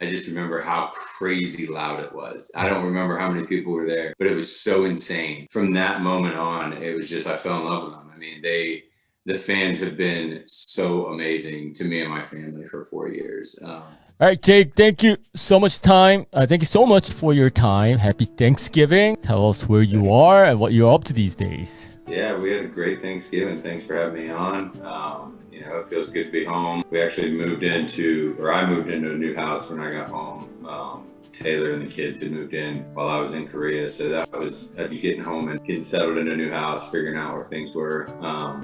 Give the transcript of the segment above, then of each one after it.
I just remember how crazy loud it was. I don't remember how many people were there, but it was so insane. From that moment on, it was just, I fell in love with them. I mean, the fans have been so amazing to me and my family for 4 years. All right, Jake, thank you so much time. Thank you so much for your time. Happy Thanksgiving. Tell us where you are and what you're up to these days. Yeah, we had a great Thanksgiving. Thanks for having me on. It feels good to be home. We actually I moved into a new house when I got home. Taylor and the kids had moved in while I was in Korea. So that was getting home and getting settled in a new house, figuring out where things were.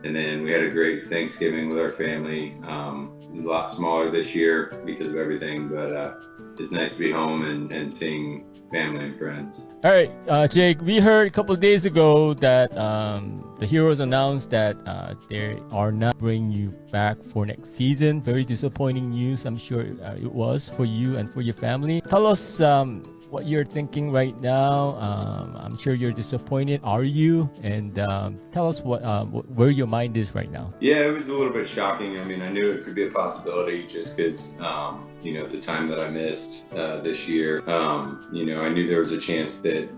And then we had a great Thanksgiving with our family. A lot smaller this year because of everything, but it's nice to be home and seeing family and friends. All right, Jake, we heard a couple of days ago that the Heroes announced that they are not bringing you back for next season. Very disappointing news, I'm sure it was for you and for your family. Tell us what you're thinking right now. I'm sure you're disappointed. Are you? And tell us where your mind is right now. Yeah, it was a little bit shocking. I mean, I knew it could be a possibility just because, the time that I missed this year. I knew there was a chance that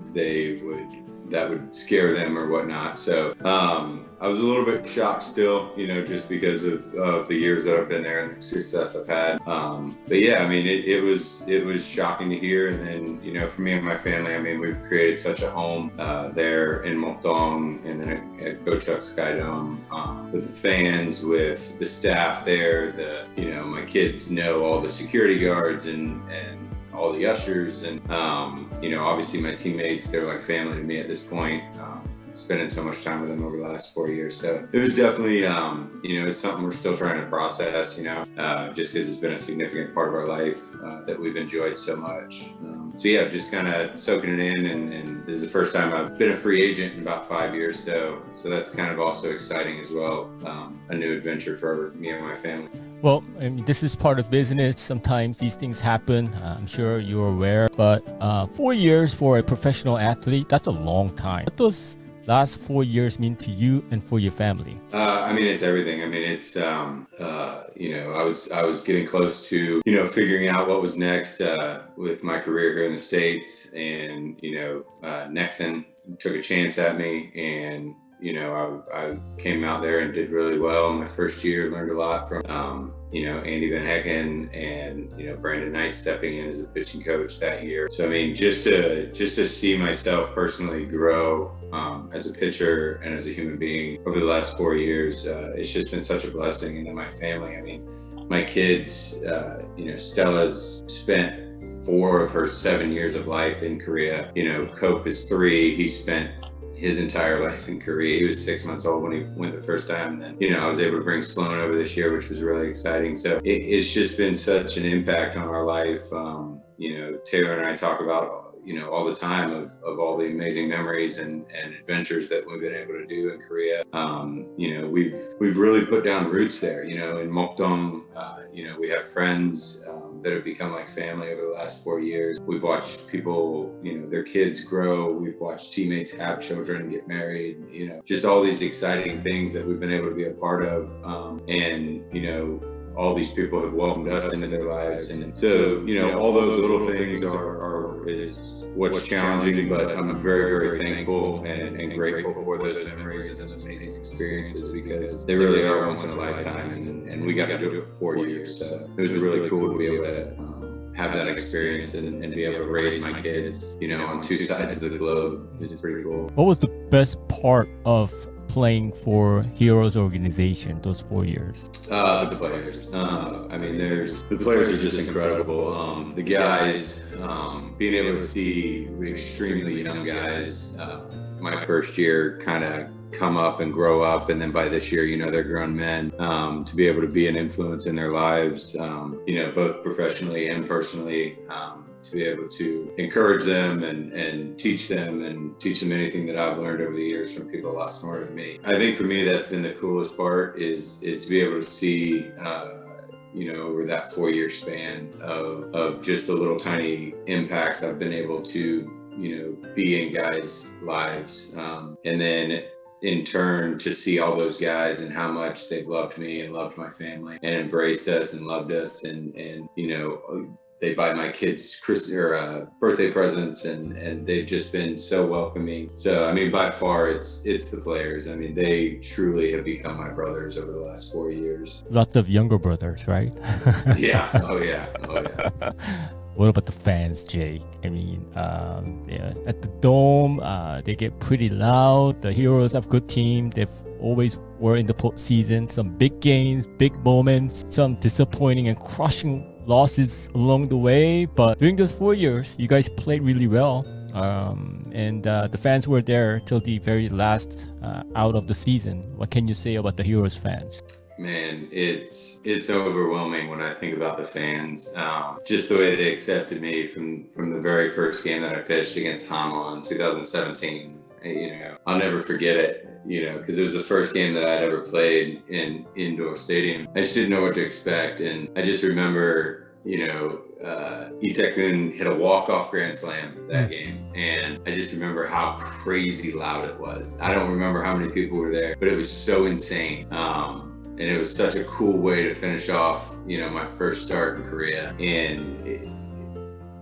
that would scare them or whatnot. So I was a little bit shocked still, just because of the years that I've been there and the success I've had. But yeah, I mean, it was shocking to hear. And then, for me and my family, I mean, we've created such a home there in Mokdong and then at Gochuk Skydome with the fans, with the staff there. My kids know all the security guards and all the ushers and obviously my teammates, they're like family to me at this point. Spending so much time with them over the last 4 years, so it was definitely it's something we're still trying to process, just because it's been a significant part of our life that we've enjoyed so much. So yeah, just kind of soaking it in, and this is the first time I've been a free agent in about 5 years, so that's kind of also exciting as well, a new adventure for me and my family. Well, I mean, this is part of business. Sometimes these things happen. I'm sure you're aware. But 4 years for a professional athlete, that's a long time. What does last 4 years mean to you and for your family? I mean, it's everything. I mean, it's, I was getting close to, figuring out what was next with my career here in the States. And, Nexon took a chance at me, and I came out there and did really well in my first year. Learned a lot from, Andy Van Hecken and, Brandon Knight stepping in as a pitching coach that year. So, I mean, just to see myself personally grow as a pitcher and as a human being over the last 4 years, it's just been such a blessing. And then my family, I mean, my kids, Stella's spent 4 of her 7 years of life in Korea. Cope is 3. He spent his entire life in Korea. He was 6 months old when he went the first time. And then, I was able to bring Sloan over this year, which was really exciting. So it's just been such an impact on our life. Taylor and I talk about, all the time of all the amazing memories and adventures that we've been able to do in Korea. We've really put down roots there, in Mokdong. We have friends that have become like family over the last 4 years. We've watched people, their kids grow. We've watched teammates have children, get married, just all these exciting things that we've been able to be a part of. All these people have welcomed us into their lives. And so, all those little things is what's challenging, but I'm very, very thankful and grateful for those memories and those amazing experiences, because they really are once in a lifetime, and we got to do it for 4 years. So it was really cool to be able to have that experience and be able to raise my kids, on 2 sides of the globe. It's pretty cool. What was the best part of playing for Heroes organization those 4 years? The players. The players are just incredible. The guys, being able to see extremely young guys, my first year kind of come up and grow up, and then by this year, they're grown men, to be able to be an influence in their lives, both professionally and personally, to be able to encourage them and teach them anything that I've learned over the years from people a lot smarter than me. I think for me, that's been the coolest part is to be able to see, over that 4-year span of just the little tiny impacts I've been able to, be in guys' lives. And then in turn to see all those guys and how much they've loved me and loved my family and embraced us and loved us and they buy my kids birthday presents, and they've just been so welcoming. So I mean, by far, it's the players. I mean, they truly have become my brothers over the last 4 years. Lots of younger brothers, right? Yeah. Oh yeah. What about the fans, Jake? I mean, yeah, at the Dome, they get pretty loud. The Heroes have good team. They've always were in the postseason. Some big games, big moments, some disappointing and crushing losses along the way. But during those 4 years, you guys played really well. And the fans were there till the very last out of the season. What can you say about the Heroes fans? Man, it's overwhelming when I think about the fans. Just the way they accepted me from the very first game that I pitched against Hama in 2017. I'll never forget it. Because it was the first game that I'd ever played in indoor stadium. I just didn't know what to expect, and I just remember, Itakun hit a walk-off grand slam that game, and I just remember how crazy loud it was. I don't remember how many people were there, but it was so insane. And it was such a cool way to finish off, my first start in Korea. And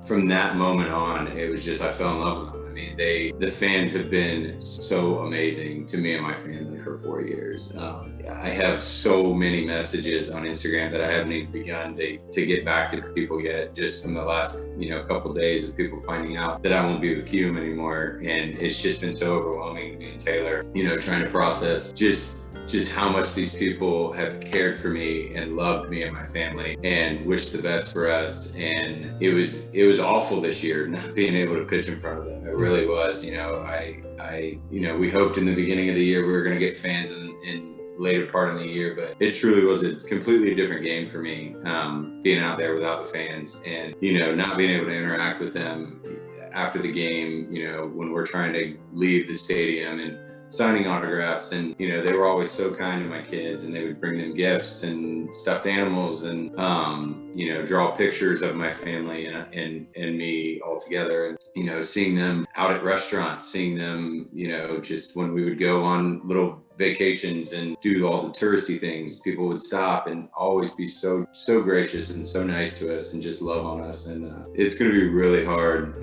from that moment on, it was just, I fell in love with them. I mean, the fans have been so amazing to me and my family for 4 years. I have so many messages on Instagram that I haven't even begun to get back to people yet, just from the last, couple of days of people finding out that I won't be with Cume anymore. And it's just been so overwhelming, me and Taylor, trying to process just how much these people have cared for me and loved me and my family and wished the best for us. And it was awful this year not being able to pitch in front of them. It really was. We hoped in the beginning of the year we were going to get fans in later part of the year, but it truly was a completely different game for me, being out there without the fans and not being able to interact with them after the game, when we're trying to leave the stadium and signing autographs. And they were always so kind to my kids, and they would bring them gifts and stuffed animals and draw pictures of my family and me all together. And seeing them out at restaurants, seeing them just when we would go on little vacations and do all the touristy things, people would stop and always be so gracious and so nice to us and just love on us. And it's going to be really hard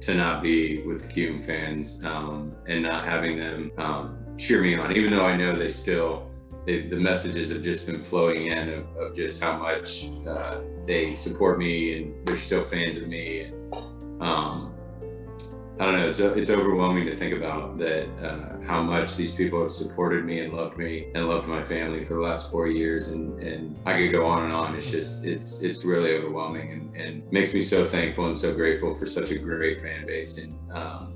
to not be with the Cume fans and not having them cheer me on, even though I know the messages have just been flowing in of just how much they support me and they're still fans of me. And I don't know, it's overwhelming to think about that, how much these people have supported me and loved my family for the last 4 years. And I could go on and on. It's just, it's really overwhelming and makes me so thankful and so grateful for such a great fan base and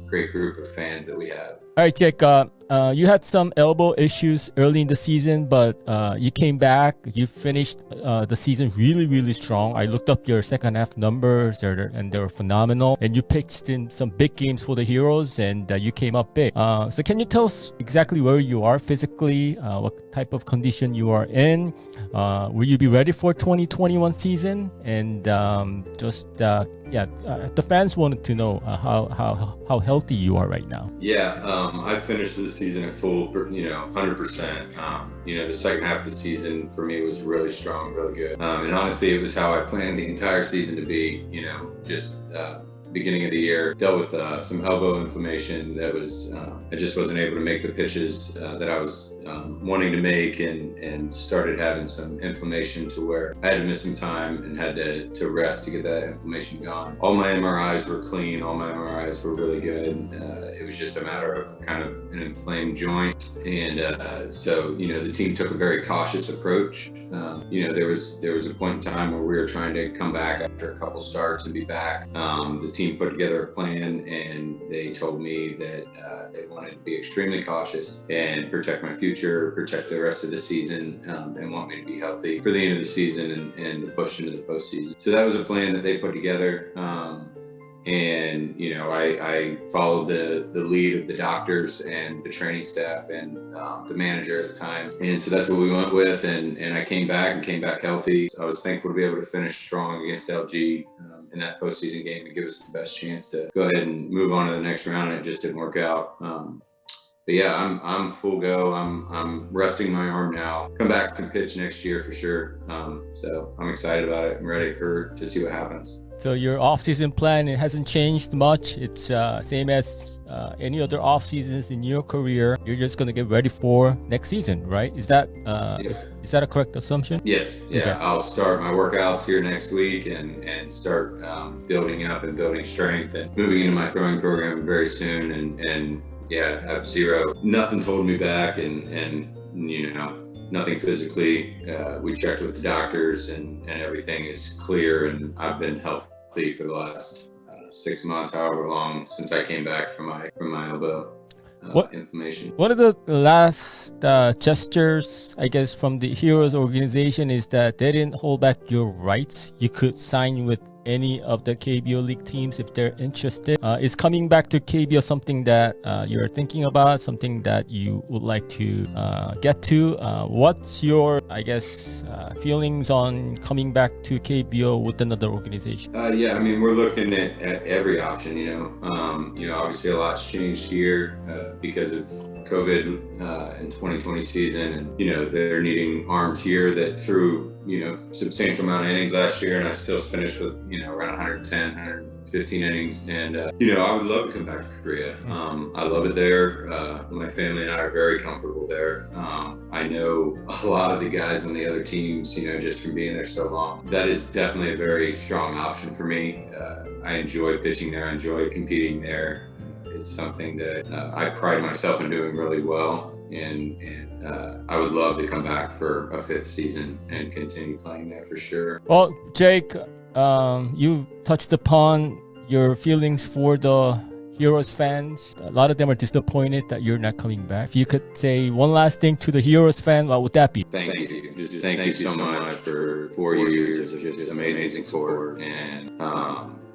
great group of fans that we have. All right, Jake, you had some elbow issues early in the season, but you came back. You finished the season really, really strong. I looked up your second half numbers, and they were phenomenal. And you pitched in some big games for the Heroes, and you came up big. So can you tell us exactly where you are physically, what type of condition you are in? Will you be ready for 2021 season? And the fans wanted to know how healthy you are right now. Yeah, I finished the season at full, 100%. The second half of the season for me was really strong, really good. And honestly, it was how I planned the entire season to be, beginning of the year, dealt with some elbow inflammation that was, I just wasn't able to make the pitches that I was wanting to make, and started having some inflammation to where I had to miss some time and had to rest to get that inflammation gone. All my MRIs were clean, all my MRIs were really good. It was just a matter of kind of an inflamed joint. And so, the team took a very cautious approach. There was a point in time where we were trying to come back after a couple starts and be back. The team put together a plan, and they told me that they wanted to be extremely cautious and protect my future, protect the rest of the season, and want me to be healthy for the end of the season and the push into the postseason. So that was a plan that they put together. And I followed the lead of the doctors and the training staff and the manager at the time, and so that's what we went with. And I came back healthy. So I was thankful to be able to finish strong against LG in that postseason game and give us the best chance to go ahead and move on to the next round. And it just didn't work out. yeah, I'm full go. I'm resting my arm now. Come back and pitch next year for sure. So I'm excited about it. I'm ready to see what happens. So your off-season plan, it hasn't changed much. It's same as any other off seasons in your career. You're just gonna get ready for next season, right? Is that is that a correct assumption? Yes. Yeah. Okay. I'll start my workouts here next week and start building up and building strength and moving into my throwing program very soon. And yeah, have nothing holding me back, and nothing physically. We checked with the doctors and everything is clear, and I've been healthy for the last 6 months, however long since I came back from my elbow inflammation. One of the last gestures, I guess, from the Heroes organization is that they didn't hold back your rights. You could sign with any of the KBO League teams if they're interested. Is coming back to KBO something that you're thinking about, something that you would like to get to? What's your, I guess, feelings on coming back to KBO with another organization? Yeah, I mean, we're looking at every option, obviously a lot's changed here because of COVID in 2020 season, and they're needing arms here that threw substantial amount of innings last year, and I still finished with around 110, 115 innings, and I would love to come back to Korea. I love it there. My family and I are very comfortable there. I know a lot of the guys on the other teams, just from being there so long. That is definitely a very strong option for me. I enjoy pitching there. I enjoy competing there. It's something that I pride myself in doing really well, and I would love to come back for a 5th season and continue playing there for sure. Well, Jake, you touched upon your feelings for the Heroes fans. A lot of them are disappointed that you're not coming back. If you could say one last thing to the Heroes fan, what would that be? Thank you. Just thank you so much for 4 years of just amazing support, and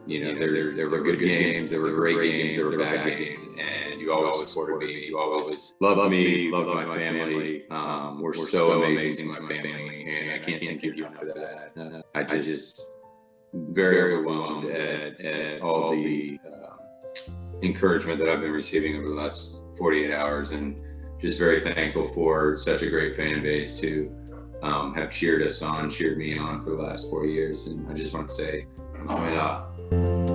there were good games, there were great games, there were bad games, and you always supported me. You always loved me, loved my family. We're so amazing to my family, and I can't thank you enough for that. I just very overwhelmed at all the encouragement that I've been receiving over the last 48 hours, and just very thankful for such a great fan base to have cheered me on for the last 4 years. And I just want to say, 감사합니다.